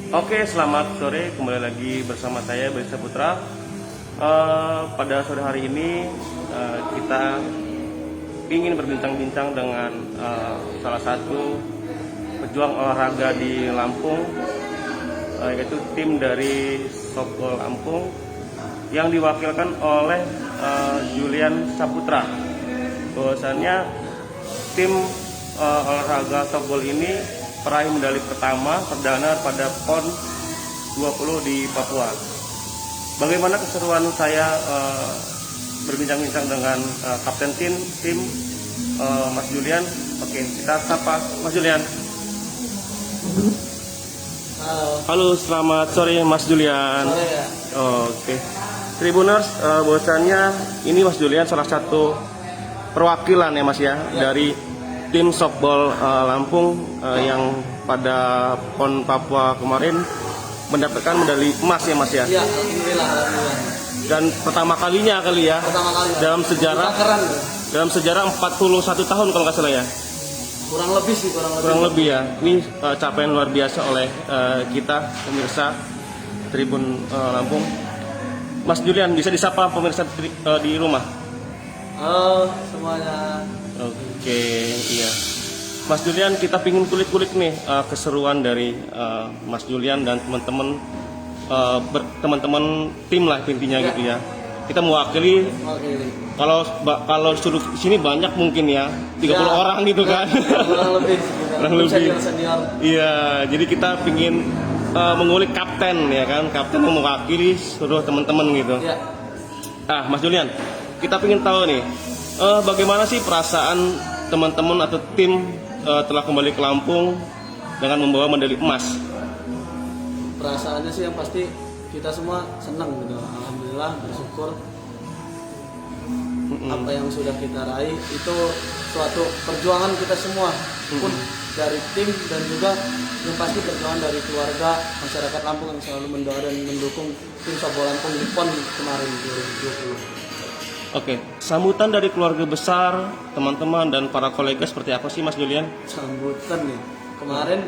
Oke, selamat sore. Kembali lagi bersama saya Barista Putra. Pada sore hari ini kita ingin berbincang-bincang dengan salah satu pejuang olahraga di Lampung, yaitu tim dari Softball Lampung yang diwakilkan oleh Julian Saputra. Bahwasannya tim olahraga softball ini peraih medali pertama perdana pada PON 20 di Papua. Bagaimana keseruan saya berbincang-bincang dengan kapten tim Mas Julian. Oke, kita sapa Mas Julian. Halo, selamat sore Mas Julian. Sore ya. Oke, Tribuners, bahwasannya ini Mas Julian salah satu perwakilan ya Mas ya, dari tim softball Lampung yang pada PON Papua kemarin mendapatkan medali emas ya Mas ya. Iya, alhamdulillah. Dan pertama kalinya kali ya. Pertama kali. Dalam sejarah. Keren. Dalam sejarah 41 tahun kalau nggak salah ya. Kurang lebih sih, Kurang lebih ya. Ini capaian luar biasa oleh kita pemirsa Tribun Lampung. Mas Julian, bisa disapa pemirsa di rumah? Halo semuanya. Oke, iya. Mas Julian, kita pingin kulik-kulik nih keseruan dari Mas Julian dan teman-teman tim lah intinya Ya. gitu ya. Kita mewakili. Kalau suruh sini banyak mungkin ya, 30 Ya. orang gitu kan. Kurang lebih. Kurang lebih. Senior. Iya, jadi kita pingin mengulik kapten ya kan, kapten yang mewakili seluruh teman-teman gitu. Ya. Mas Julian, kita pingin tahu nih, bagaimana sih perasaan teman-teman atau tim telah kembali ke Lampung dengan membawa medali emas? Perasaannya sih yang pasti kita semua senang gitu. Alhamdulillah, bersyukur. Apa yang sudah kita raih itu suatu perjuangan kita semua, pun dari tim dan juga yang pasti perjuangan dari keluarga masyarakat Lampung yang selalu mendoa dan mendukung tim softball Lampung di PON kemarin 2020. Oke, sambutan dari keluarga besar, teman-teman dan para kolega seperti apa sih Mas Julian? Sambutan nih kemarin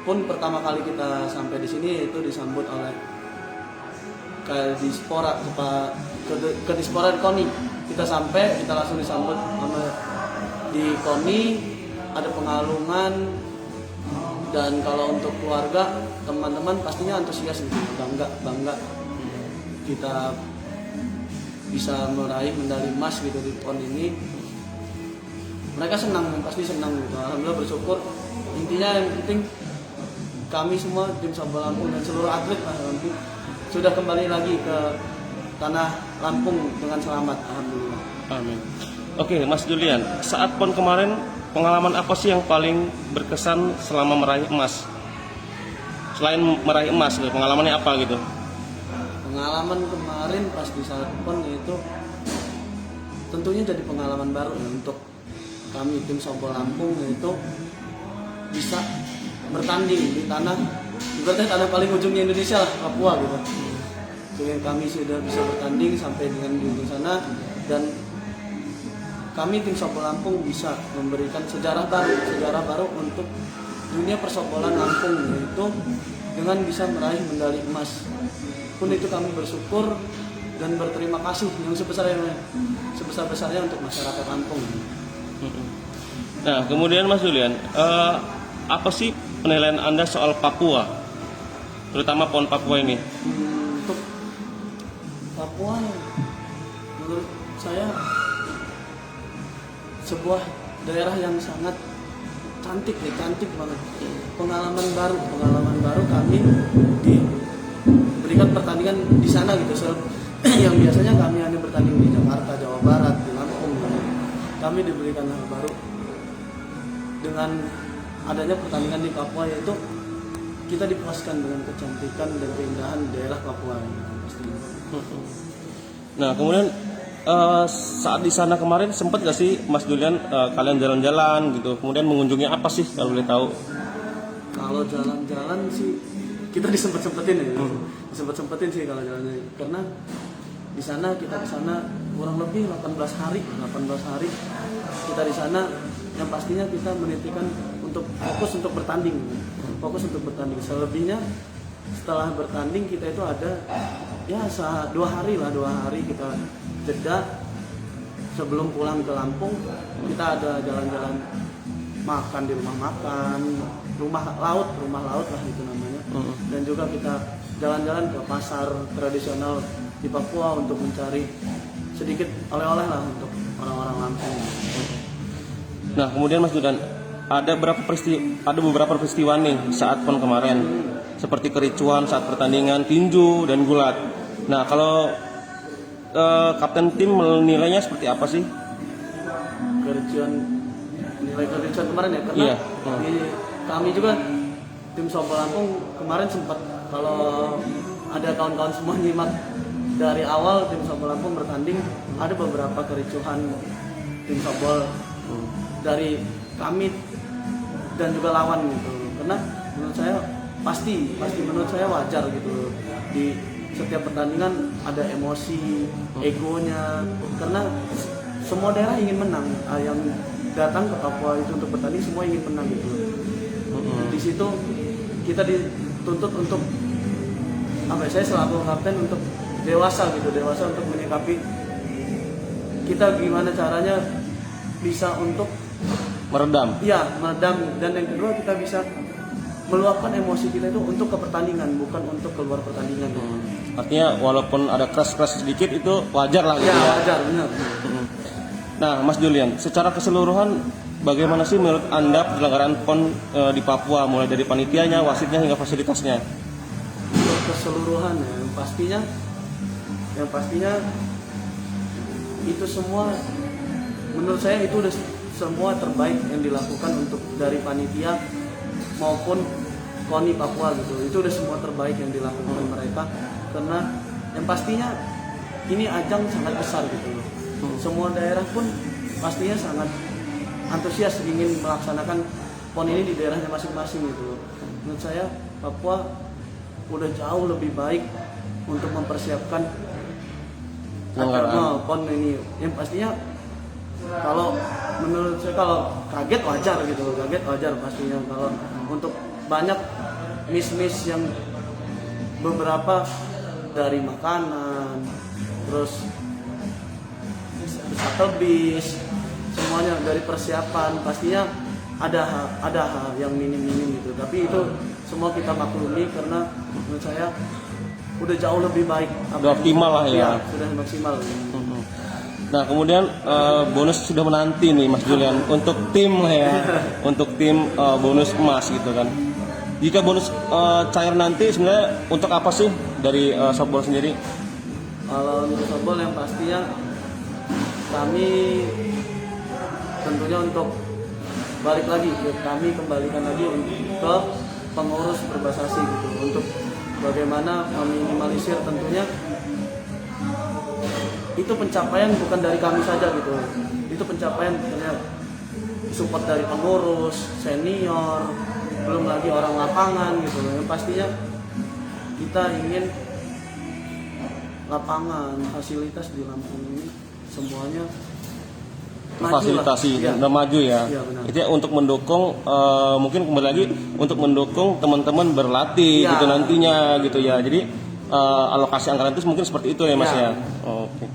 pun pertama kali kita sampai di sini itu disambut oleh Kadispora Kadispora di KONI. Kita sampai, kita langsung disambut sama di KONI, ada pengalungan, dan kalau untuk keluarga teman-teman pastinya antusias gitu, bangga kita bisa meraih medali emas gitu di PON ini. Mereka senang, pasti senang gitu. Alhamdulillah, bersyukur. Intinya yang penting kami semua tim softball Lampung dan seluruh atlet Lampung sudah kembali lagi ke tanah Lampung dengan selamat. Alhamdulillah. Amin. Oke, Mas Julian, saat PON kemarin pengalaman apa sih yang paling berkesan selama meraih emas? Selain meraih emas, pengalamannya apa gitu? Pengalaman kemarin pas di saat PON itu tentunya jadi pengalaman baru ya, untuk kami tim softball Lampung, yaitu bisa bertanding di tanah ibaratnya tanah paling ujungnya Indonesia lah, Papua gitu. Jadi kami sudah bisa bertanding sampai dengan di ujung sana, dan kami tim softball Lampung bisa memberikan sejarah baru untuk dunia persofbolan Lampung, yaitu dengan bisa meraih medali emas. Pun itu kami bersyukur dan berterima kasih yang sebesar-besarnya untuk masyarakat Lampung. Nah, kemudian Mas Julian, apa sih penilaian Anda soal Papua, terutama PON Papua ini? Untuk Papua, menurut saya sebuah daerah yang sangat cantik banget. Pengalaman baru kami diberikan pertandingan di sana gitu. Yang biasanya kami hanya bertanding di Jakarta, Jawa Barat, di Lampung gitu. Kami diberikan hal baru dengan adanya pertandingan di Papua, yaitu kita dipuaskan dengan kecantikan dan keindahan daerah Papua ini pastinya. Nah, kemudian saat di sana kemarin sempat gak sih Mas Julian kalian jalan-jalan gitu, kemudian mengunjungi apa sih kalau boleh tahu? Kalau jalan-jalan sih kita disempet-sempetin ya, disempet-sempetin sih kalau jalannya, karena di sana kita di sana kurang lebih 18 hari kita di sana, yang pastinya kita menitikan untuk fokus untuk bertanding. Selebihnya setelah bertanding kita itu ada ya 2 hari kita jeda sebelum pulang ke Lampung. Kita ada jalan-jalan makan di rumah makan, rumah laut lah itu namanya. Dan juga kita jalan-jalan ke pasar tradisional di Papua untuk mencari sedikit oleh-oleh lah untuk orang-orang Lampung. Nah, kemudian Mas Julian, ada beberapa peristiwa nih saat PON kemarin, seperti kericuan saat pertandingan tinju dan gulat. Nah, kalau kapten tim menilainya seperti apa sih? Nilai kericuan kemarin ya, karena Iya. kami juga tim softball Lampung kemarin sempat, kalau ada kawan-kawan semua nyimak dari awal tim softball Lampung bertanding, ada beberapa kericuhan tim softball dari kami dan juga lawan gitu. Karena menurut saya pasti menurut saya wajar gitu. Di setiap pertandingan ada emosi, egonya, karena semua daerah ingin menang. Yang datang ke Papua itu untuk bertanding semua ingin menang gitu. Di situ kita dituntut untuk saya selaku kapten untuk dewasa untuk menyikapi kita gimana caranya bisa untuk meredam, dan yang kedua kita bisa meluapkan emosi kita itu untuk ke pertandingan, bukan untuk keluar pertandingan. Artinya walaupun ada keras sedikit itu wajar lah gitu ya. Ya. Wajar, benar. Nah, Mas Julian, secara keseluruhan bagaimana sih menurut Anda penyelenggaraan PON di Papua, mulai dari panitianya, wasitnya hingga fasilitasnya? Untuk keseluruhan ya, yang pastinya itu semua menurut saya itu udah semua terbaik yang dilakukan untuk dari panitia maupun KONI Papua gitu. Itu udah semua terbaik yang dilakukan mereka, karena yang pastinya ini ajang sangat besar gitu loh. Semua daerah pun pastinya sangat antusias ingin melaksanakan PON ini di daerahnya masing-masing gitu loh. Menurut saya Papua udah jauh lebih baik untuk mempersiapkan PON ini. Yang pastinya kalau menurut saya kalau kaget wajar pastinya. Kalau untuk banyak miss yang beberapa dari makanan, terus shuttle bis, semuanya dari persiapan pastinya ada hal yang minim gitu. Tapi itu semua kita maklumi karena menurut saya udah jauh lebih baik. Udah optimal lah ya. Sudah maksimal. Nah, kemudian bonus sudah menanti nih Mas Julian untuk tim lah ya, untuk tim bonus emas gitu kan. Jika bonus cair nanti sebenarnya untuk apa sih dari softball sendiri? Kalau untuk softball yang pastinya kami tentunya untuk kami kembalikan lagi ke pengurus Perbasasi gitu, untuk bagaimana meminimalisir tentunya itu pencapaian bukan dari kami saja gitu. Itu pencapaian tentunya support dari pengurus, senior, belum lagi orang lapangan gitu. Yang pastinya kita ingin lapangan, fasilitas di Lampung ini semuanya Fasilitasi dan maju ya. Iya, benar. Itu ya untuk mendukung mungkin kembali lagi untuk mendukung teman-teman berlatih gitu nantinya gitu ya. Jadi alokasi anggaran itu mungkin seperti itu ya Mas ya. Oke.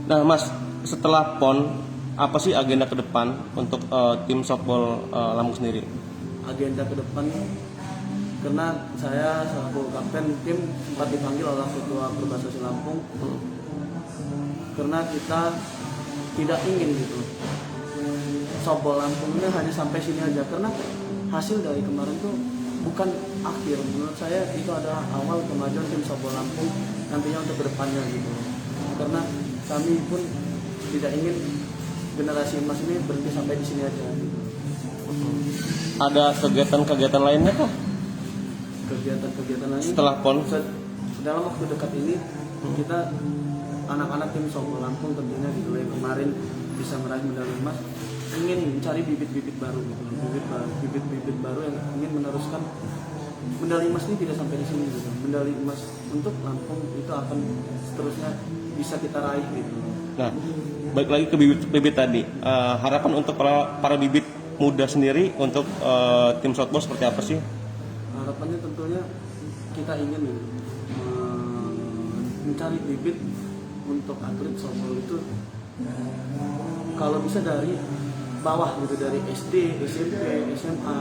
Nah Mas, setelah PON apa sih agenda ke depan untuk tim softball Lampung sendiri? Agenda ke depan, karena saya selaku kapten tim sempat dipanggil oleh Ketua Perbasasi Lampung, karena kita tidak ingin gitu softball Lampung ini hanya sampai sini aja, karena hasil dari kemarin tuh bukan akhir. Menurut saya itu adalah awal kemajuan tim softball Lampung nantinya untuk kedepannya gitu. Karena kami pun tidak ingin generasi emas ini berhenti sampai di sini aja gitu. Ada kegiatan-kegiatan lainnya kah? Kegiatan lain Setelah PON? Dalam waktu dekat ini kita anak-anak tim softball Lampung tentunya di mulai kemarin bisa meraih medali emas, ingin mencari bibit-bibit baru gitu, bibit-bibit baru yang ingin meneruskan medali emas ini tidak sampai di sini gitu. Medali emas untuk Lampung itu akan seterusnya bisa kita raih gitu. Nah, balik lagi ke bibit tadi. Harapan untuk para bibit muda sendiri untuk tim softball seperti apa sih? Harapannya tentunya kita ingin mencari bibit untuk atlet softball itu kalau bisa dari bawah gitu, dari SD, SMP, SMA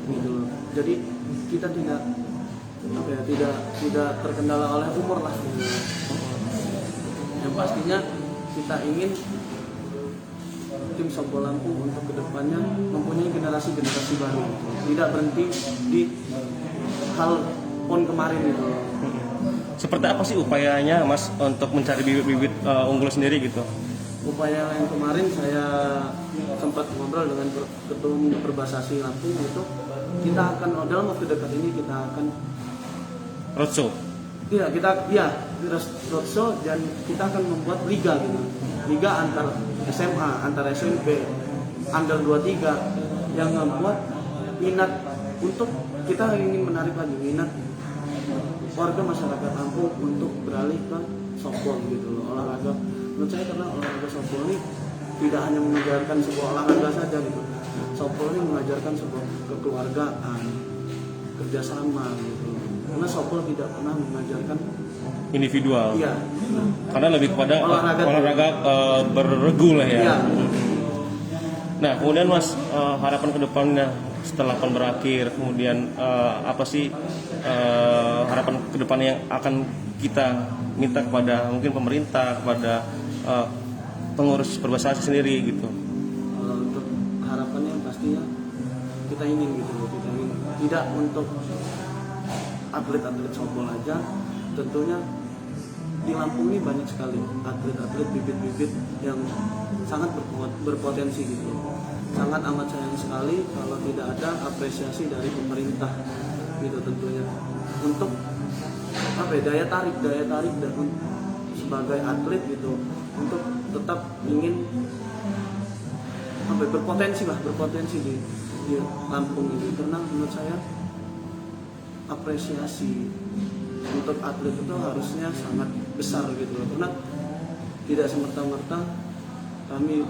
gitu loh. Jadi kita tidak terkendala oleh umur lah gitu. Yang pastinya kita ingin tim softball Lampung untuk kedepannya mempunyai generasi baru gitu. Tidak berhenti di hal PON kemarin gitu. Seperti apa sih upayanya Mas untuk mencari bibit-bibit unggul sendiri gitu? Upaya yang kemarin saya sempat ngobrol dengan ketua umum Perbasasi Lampung itu, kita akan dalam waktu dekat ini kita akan roadshow. Roadshow, dan kita akan membuat liga gitu. Liga antar SMA, antar SMP, under 23 yang membuat minat untuk kita ingin menarik lagi minat warga masyarakat Lampung untuk beralih ke softball gitu loh, olahraga. Menurut saya karena olahraga softball ini tidak hanya mengajarkan sebuah olahraga saja gitu. Softball ini mengajarkan sebuah kekeluargaan, kerjasama gitu. Karena softball tidak pernah mengajarkan individual. Iya. Karena lebih kepada olahraga berregu lah ya. Iya. Nah, kemudian Mas, harapan ke depannya setelah PON berakhir, kemudian apa sih harapan ke depannya yang akan kita minta kepada mungkin pemerintah, kepada pengurus Perbasasi sendiri gitu? Kalau untuk harapannya pastinya kita ingin gitu, kita ingin tidak untuk atlet-atlet softball aja, tentunya di Lampung ini banyak sekali atlet-atlet bibit-bibit yang sangat berpotensi gitu. Sangat amat sayang sekali kalau tidak ada apresiasi dari pemerintah gitu tentunya untuk daya tarik dan sebagai atlet gitu untuk tetap ingin berpotensi di Lampung ini, karena menurut saya apresiasi untuk atlet itu harusnya sangat besar gitu loh, karena tidak semerta-merta kami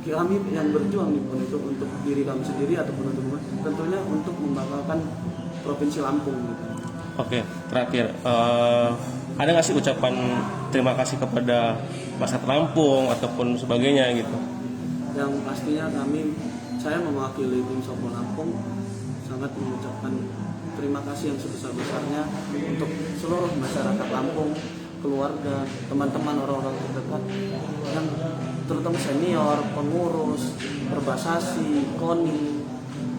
yang berjuang di PON itu untuk diri kami sendiri ataupun untuk tentunya untuk membanggakan Provinsi Lampung gitu. Oke, terakhir ada nggak sih ucapan terima kasih kepada masyarakat Lampung ataupun sebagainya gitu? Yang pastinya saya mewakili tim softball Lampung sangat mengucapkan terima kasih yang sebesar-besarnya untuk seluruh masyarakat Lampung, keluarga, teman-teman, orang-orang terdekat yang terutama senior, pengurus, Perbasasi, KONI,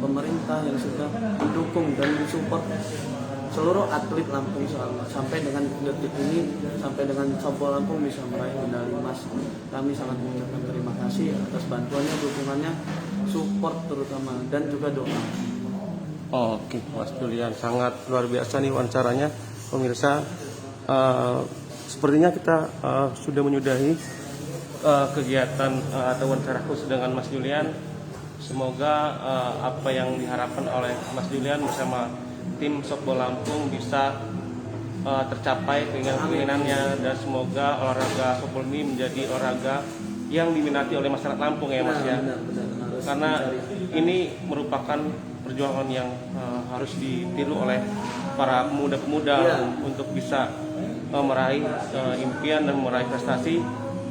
pemerintah yang sudah mendukung dan mensupport seluruh atlet Lampung sampai dengan detik ini, sampai dengan softball Lampung bisa meraih medali emas. Kami sangat mengucapkan terima kasih atas bantuannya, dukungannya, support terutama, dan juga doa. Oke, Mas Julian, sangat luar biasa nih wawancaranya, pemirsa. Sepertinya kita sudah menyudahi kegiatan atau wawancara khusus dengan Mas Julian. Semoga apa yang diharapkan oleh Mas Julian bersama tim softball Lampung bisa tercapai keinginannya, dan semoga olahraga softball ini menjadi olahraga yang diminati oleh masyarakat Lampung ya Mas ya. Karena ini merupakan perjuangan yang harus ditiru oleh para pemuda-pemuda untuk bisa meraih impian dan meraih prestasi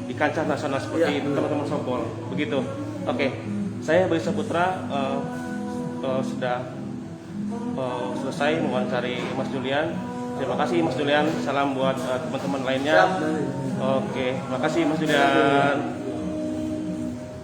di kancah nasional seperti teman-teman softball. Begitu. Oke, saya Bari Saputra sudah selesai mewawancari Mas Julian. Terima kasih Mas Julian. Salam buat teman-teman lainnya. Oke, terima kasih Mas Julian.